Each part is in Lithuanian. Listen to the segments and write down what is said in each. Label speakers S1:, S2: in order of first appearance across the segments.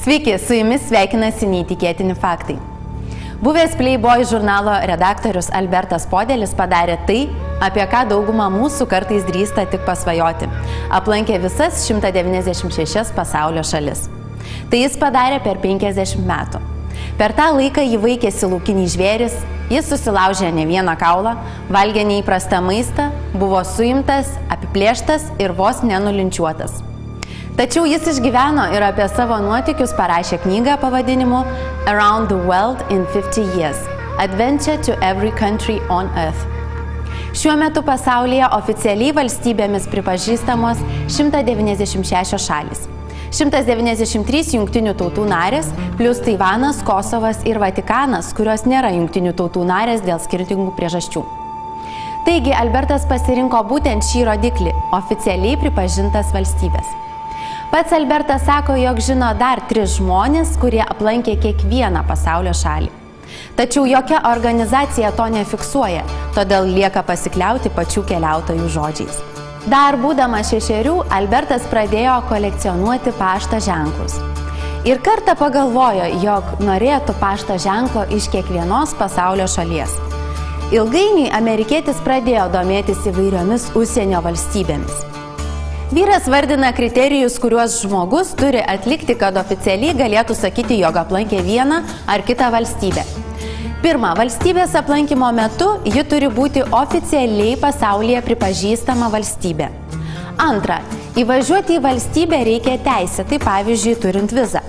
S1: Sveiki, su jumis sveikinasi neįtikėtini faktai. Buvęs Playboy žurnalo redaktorius Albertas Podelis padarė tai, apie ką dauguma mūsų kartais drįsta tik pasvajoti. Aplankė visas 196 pasaulio šalis. Tai jis padarė per 50 metų. Per tą laiką jį vaikėsi laukiniai žvėris, jis susilaužė ne vieną kaulą, valgė neįprastą maistą, buvo suimtas, apiplėštas ir vos nenulinčiuotas. Tačiau jis išgyveno ir apie savo nuotykius parašė knygą pavadinimu Around the World in 50 Years – Adventure to Every Country on Earth. Šiuo metu pasaulyje oficialiai valstybėmis pripažįstamos 196 šalys. 193 jungtinių tautų narės, plus Taivanas, Kosovas ir Vatikanas, kurios nėra jungtinių tautų narės dėl skirtingų priežasčių. Taigi, Albertas pasirinko būtent šį rodiklį – oficialiai pripažintas valstybės. Pats Albertas sako, jog žino dar 3 žmonės, kurie aplankė kiekvieną pasaulio šalį. Tačiau jokia organizacija to nefiksuoja, todėl lieka pasikliauti pačių keliautojų žodžiais. Dar būdamas 6, Albertas pradėjo kolekcionuoti pašto ženklus. Ir kartą pagalvojo, jog norėtų pašto ženklo iš kiekvienos pasaulio šalies. Ilgainiui amerikietis pradėjo domėtis įvairiomis užsienio valstybėmis. Vyras vardina kriterijus, kuriuos žmogus turi atlikti, kad oficialiai galėtų sakyti, jog aplankė vieną ar kitą valstybę. Pirma, valstybės aplankymo metu ji turi būti oficialiai pasaulyje pripažįstama valstybė. Antra, įvažiuoti į valstybę reikia teisėtai, pavyzdžiui, turint vizą.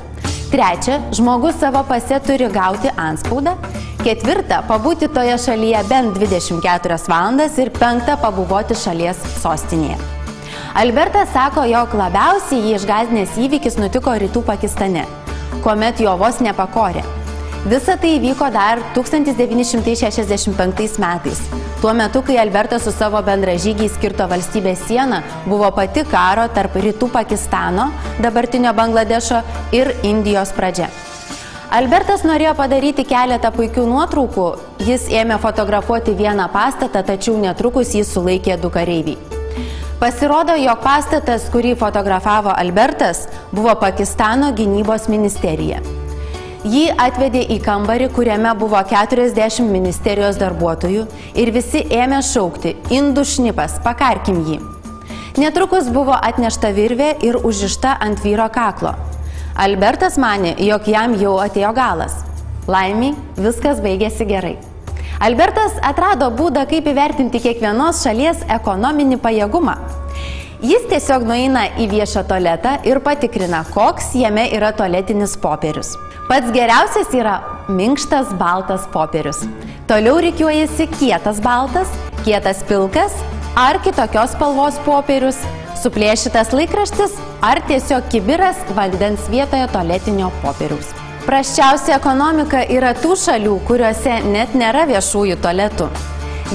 S1: Trečia, žmogus savo pase turi gauti antspaudą. Ketvirta, pabūti toje šalyje bent 24 valandas ir 5, pabuvoti šalies sostinėje. Albertas sako, jog labiausiai jį išgąsdinęs įvykis nutiko Rytų Pakistane, kuomet jo vos nepakorė. Visa tai įvyko dar 1965 metais, tuo metu, kai Albertas su savo bendražygiais kirto valstybės sieną, buvo pati karo tarp Rytų Pakistano, dabartinio Bangladešo ir Indijos pradžia. Albertas norėjo padaryti keletą puikių nuotraukų, jis ėmė fotografuoti vieną pastatą, tačiau netrukus jį sulaikė 2 kareiviai. Pasirodo, jog pastatas, kurį fotografavo Albertas, buvo Pakistano gynybos ministerija. Jį atvedė į kambarį, kuriame buvo 40 ministerijos darbuotojų ir visi ėmė šaukti: "Indų šnipas, pakarkim jį." Netrukus buvo atnešta virvė ir užrišta ant vyro kaklo. Albertas manė, jog jam jau atėjo galas. Laimiai, viskas baigėsi gerai. Albertas atrado būdą, kaip įvertinti kiekvienos šalies ekonominį pajėgumą. Jis tiesiog nueina į viešą tualetą ir patikrina, koks jame yra tualetinis popierius. Pats geriausias yra minkštas baltas popierius. Toliau rikiuojasi kietas baltas, kietas pilkas ar kitokios spalvos popierius, suplėšytas laikraštis ar tiesiog kibiras vandens vietoje tualetinio popieriaus. Prasčiausia ekonomika yra tų šalių, kuriuose net nėra viešųjų tualetų.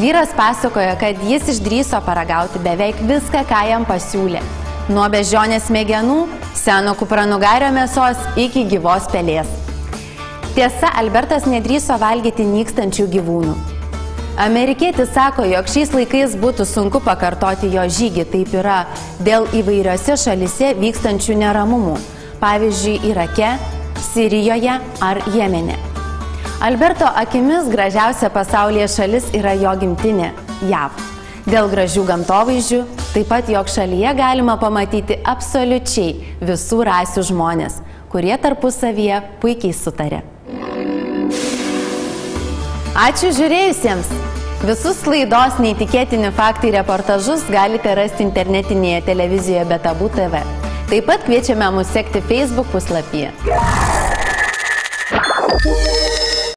S1: Vyras pasakoja, kad jis išdrįso paragauti beveik viską, ką jam pasiūlė. Nuo beždžionės smegenų, seno kupranugario mėsos iki gyvos pelės. Tiesa, Albertas nedrįso valgyti nykstančių gyvūnų. Amerikietis sako, jog šiais laikais būtų sunku pakartoti jo žygį, taip yra dėl įvairiose šalyse vykstančių neramumų, pavyzdžiui, Irake, Sirijoje ar Jemene. Alberto akimis gražiausia pasaulyje šalis yra jo gimtinė – JAV. Dėl gražių gamtovaizdžių, taip pat jog šalyje galima pamatyti absoliučiai visų rasių žmonės, kurie tarpusavyje puikiai sutarė. Ačiū žiūrėjusiems! Visus laidos neįtikėtini faktai reportažus galite rasti internetinėje televizijoje Be Tabu TV. Taip pat kviečiame mus sekti Facebook puslapyje.